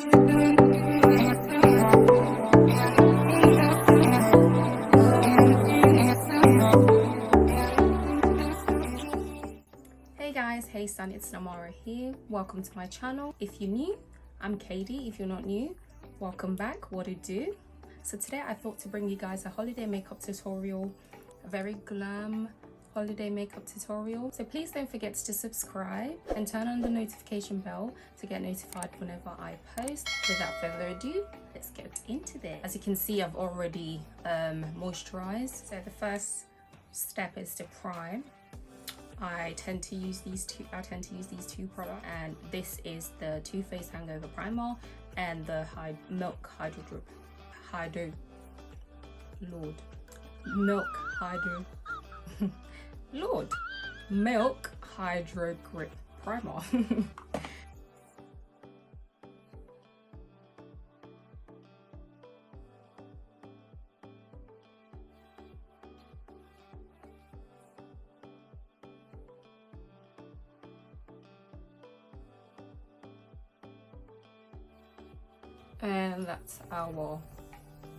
Hey guys, hey Sun, Itznamara here. Welcome to my channel. If you're new, I'm Katie. If you're not new, welcome back. What it do? So today I thought to bring you guys a holiday makeup tutorial, a very glam holiday makeup tutorial. So please don't forget to subscribe and turn on the notification bell to get notified whenever I post. Without further ado, let's get into this. As you can see, I've already moisturized. So the first step is to prime. I tend to use these two products, and this is the Too Faced Hangover Primer and the Milk Hydro Grip Primer. And that's our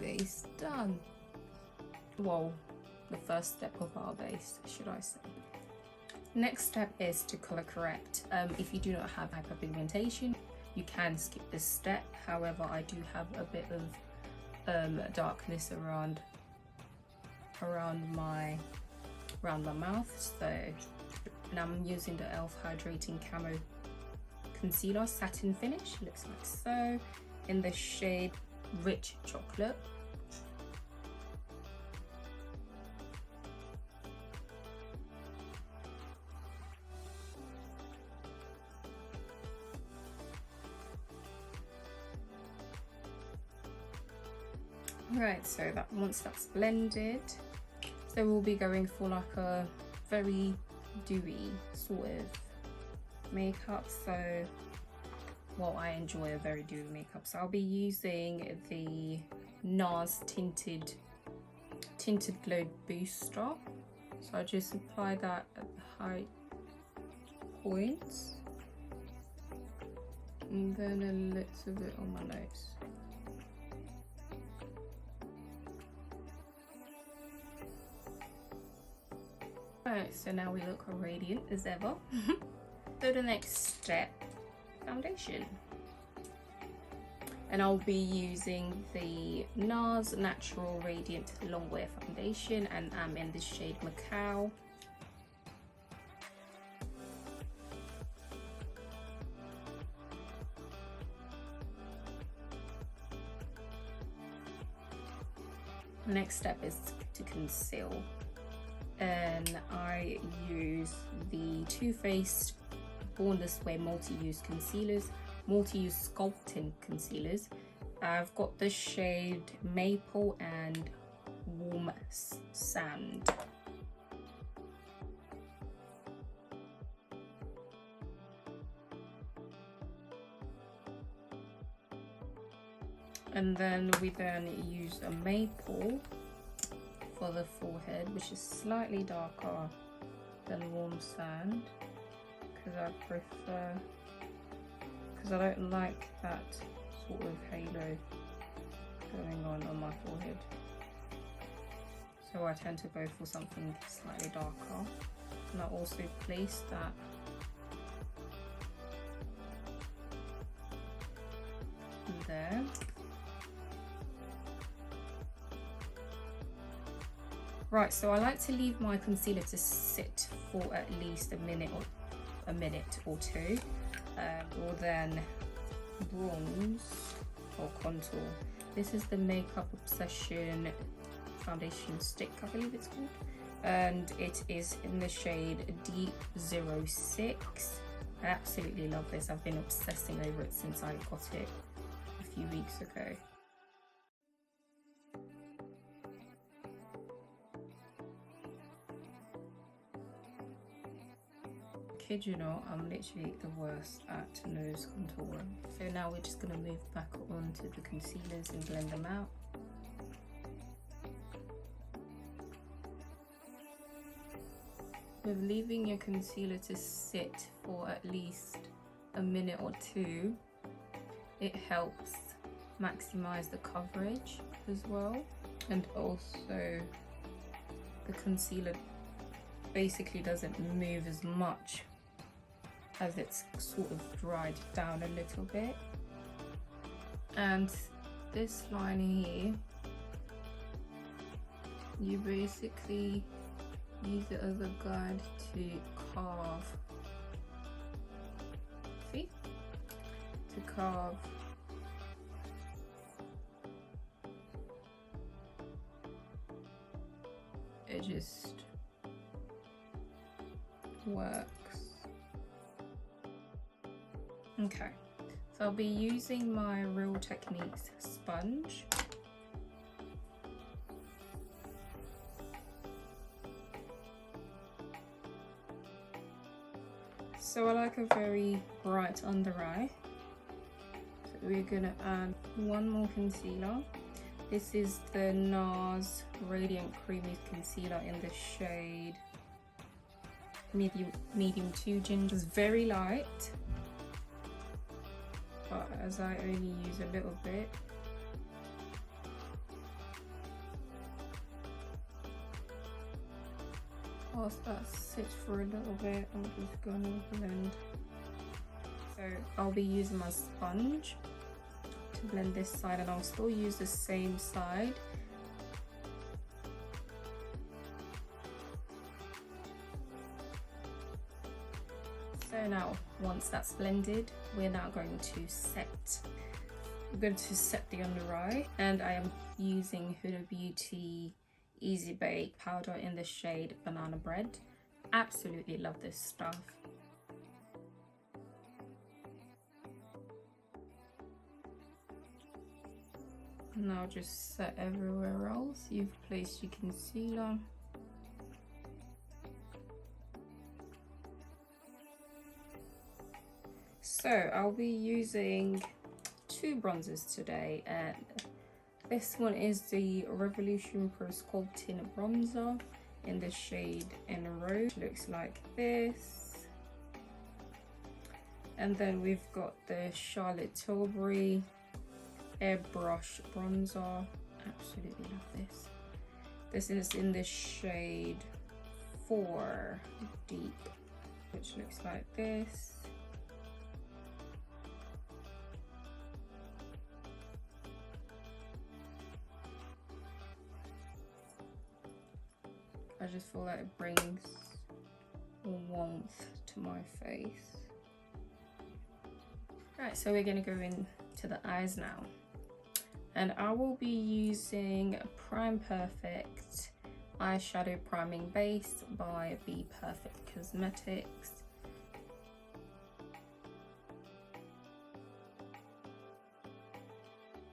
base done. Well, the first step of our base, should I say. Next step is to color correct. If you do not have hyperpigmentation, you can skip this step. However, I do have a bit of darkness around my mouth, so, and I'm using the e.l.f. Hydrating Camo Concealer Satin Finish. Looks like so, in the shade Rich Chocolate. Right, so that once that's blended, so we'll be going for like a very dewy sort of makeup. So, well, I enjoy a very dewy makeup, so I'll be using the NARS tinted glow booster. So I just apply that at the high points, and then a little bit on my nose. Alright, so now we look radiant as ever. So the next step, foundation. And I'll be using the NARS Natural Radiant Longwear Foundation, and I'm in the shade Macoa. Next step is to conceal, and I use the Too Faced Born This Way multi-use concealers, multi-use sculpting concealers. I've got the shade Maple and Warm Sand. And then we use a Maple for the forehead, which is slightly darker than Warm Sand, because I don't like that sort of halo going on my forehead. So I tend to go for something slightly darker. And I also place that there. Right, so I like to leave my concealer to sit for at least a minute or two, or then bronze or contour. This is the Makeup Obsession foundation stick, I believe it's called, and it is in the shade Deep 06. I absolutely love this. I've been obsessing over it since I got it a few weeks ago. Kid you not, I'm literally the worst at nose contouring. So now we're just going to move back onto the concealers and blend them out. With leaving your concealer to sit for at least a minute or two, it helps maximize the coverage as well, and also the concealer basically doesn't move as much as it's sort of dried down a little bit. And this line here, you basically use it as a guide to carve, see? To carve it just works. Okay, so I'll be using my Real Techniques sponge. So I like a very bright under eye. So we're gonna add one more concealer. This is the NARS Radiant Creamy Concealer in the shade medium 2 ginger. It's very light, but as I only use a little bit, whilst that sits for a little bit, I'm just gonna blend. So I'll be using my sponge to blend this side, and I'll still use the same side. So now, once that's blended, we're now going to set. We're going to set the under eye, and I am using Huda Beauty Easy Bake powder in the shade Banana Bread. Absolutely love this stuff. Now just set everywhere else you've placed your concealer. So I'll be using two bronzers today, and this one is the Revolution Pro Sculpting bronzer in the shade Rose. Looks like this. And then we've got the Charlotte Tilbury Airbrush bronzer. Absolutely love this. This is in the shade 4 Deep, which looks like this. I just feel like it brings warmth to my face. Right, so we're gonna go into the eyes now. And I will be using BPERFECT eyeshadow priming base by BPERFECT Cosmetics.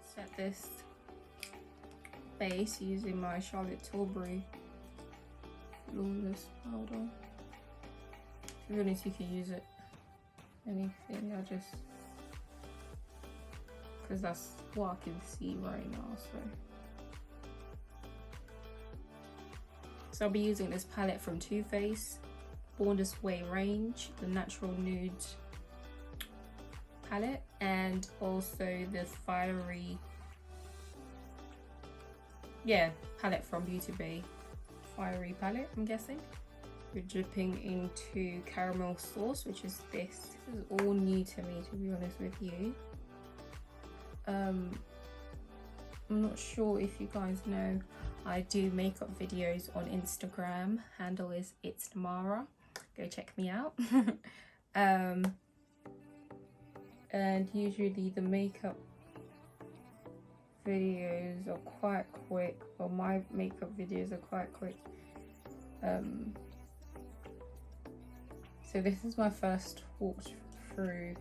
Set this base using my Charlotte Tilbury Flawless powder. To be honest, you can use it anything. I just, because that's what I can see right now. So I'll be using this palette from Too Faced, Born This Way range, the Natural Nudes palette, and also the Fiery, palette from Beauty Bay. Fiery palette, I'm guessing. We're dripping into caramel sauce, which is this. This is all new to me, to be honest with you. I'm not sure if you guys know, I do makeup videos on Instagram. Handle is Itznamara. Go check me out. And usually the makeup videos are quite quick, or my makeup videos are quite quick. So this is my first walkthrough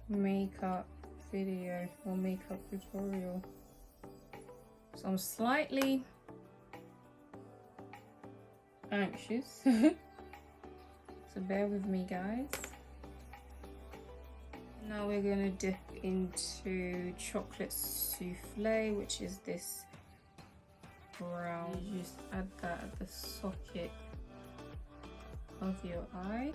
makeup video or makeup tutorial, so I'm slightly anxious. So bear with me, guys. Now we're gonna dip into chocolate souffle, which is this brown. You just add that at the socket of your eye.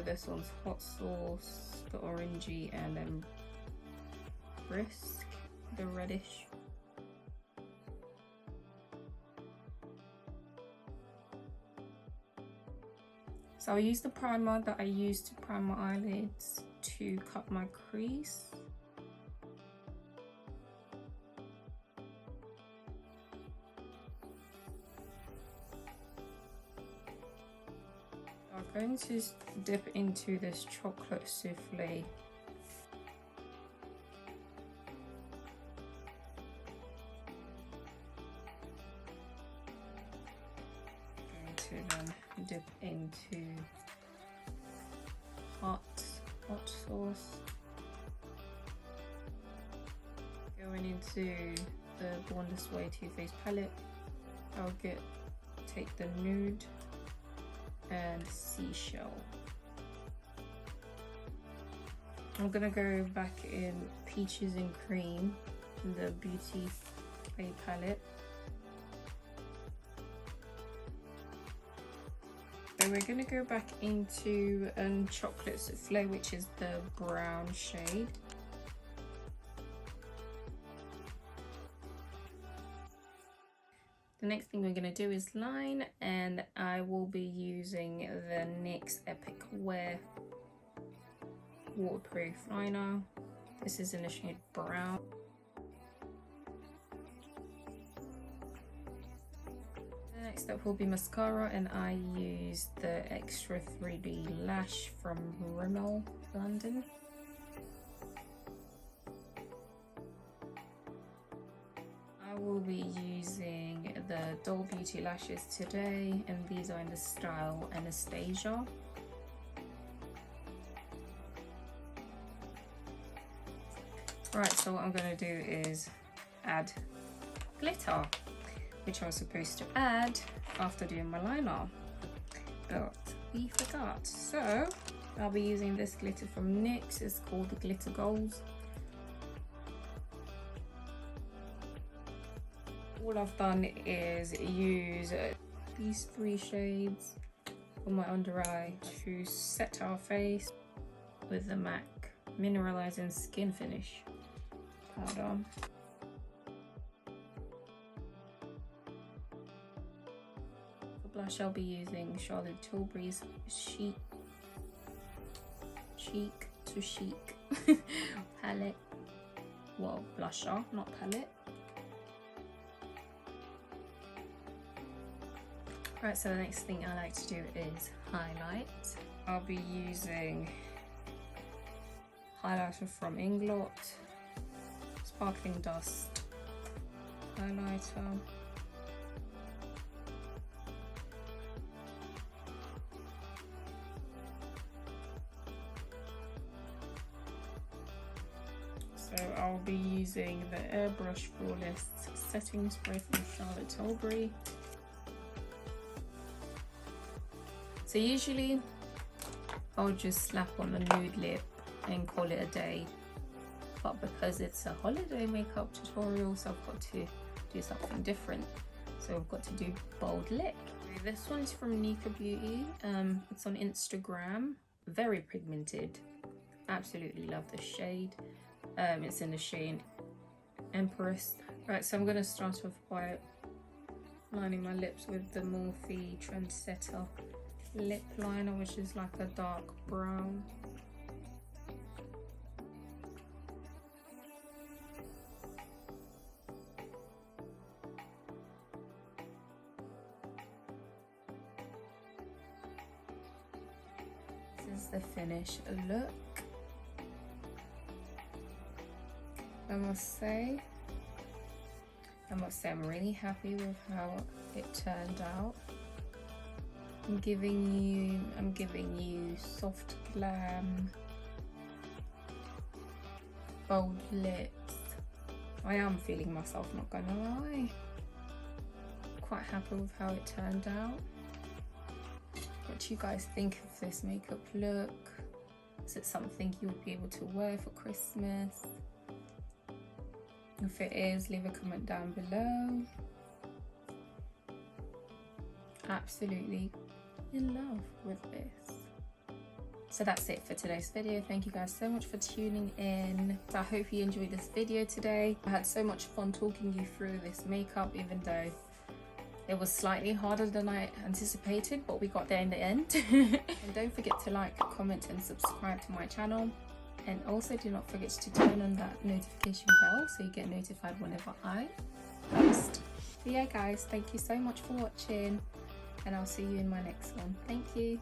this one's hot sauce, the orangey, and then brisk, the reddish. So I use the primer that I used to prime my eyelids to cut my crease. I'm going to dip into this chocolate souffle. To then dip into hot sauce, going into the Born This Way Too Faced palette. I'll take the nude and seashell. I'm gonna go back in Peaches and Cream in the Beauty Play palette. So we're going to go back into Chocolate Souffle, which is the brown shade. The next thing we're going to do is line, and I will be using the NYX Epic Wear waterproof liner. This is in the shade brown. Next up will be mascara, and I use the Extra 3D Lash from Rimmel London. I will be using the Doll Beauty lashes today, and these are in the style Anastasia. Right, so what I'm going to do is add glitter, which I was supposed to add after doing my liner, but we forgot. So I'll be using this glitter from NYX. It's called the Glitter Goals. All I've done is use these 3 shades on my under eye to set our face with the MAC Mineralizing Skin Finish powder. Blush, I'll be using Charlotte Tilbury's Chic to Chic palette. Well, blusher, not palette. Right, so the next thing I like to do is highlight. I'll be using highlighter from Inglot, Sparkling Dust highlighter. So I'll be using the Airbrush Flawless Setting Spray from Charlotte Tilbury. So usually I'll just slap on the nude lip and call it a day. But because it's a holiday makeup tutorial, so I've got to do something different. So I've got to do bold lip. This one's from Niqua Beauty. It's on Instagram. Very pigmented. Absolutely love the shade. It's in the shade Empress. Right, so I'm going to start off by lining my lips with the Morphe Trendsetter lip liner, which is like a dark brown. This is the finished look. I must say I'm really happy with how it turned out. I'm giving you soft glam, bold lips. I am feeling myself, not gonna lie. Quite happy with how it turned out. What do you guys think of this makeup look? Is it something you would be able to wear for Christmas? If it is, leave a comment down below. Absolutely in love with this. So that's it for today's video. Thank you guys so much for tuning in. So I hope you enjoyed this video today. I had so much fun talking you through this makeup, even though it was slightly harder than I anticipated, but we got there in the end. And don't forget to like, comment and subscribe to my channel. And also do not forget to turn on that notification bell so you get notified whenever I post. But yeah guys, thank you so much for watching, and I'll see you in my next one. Thank you.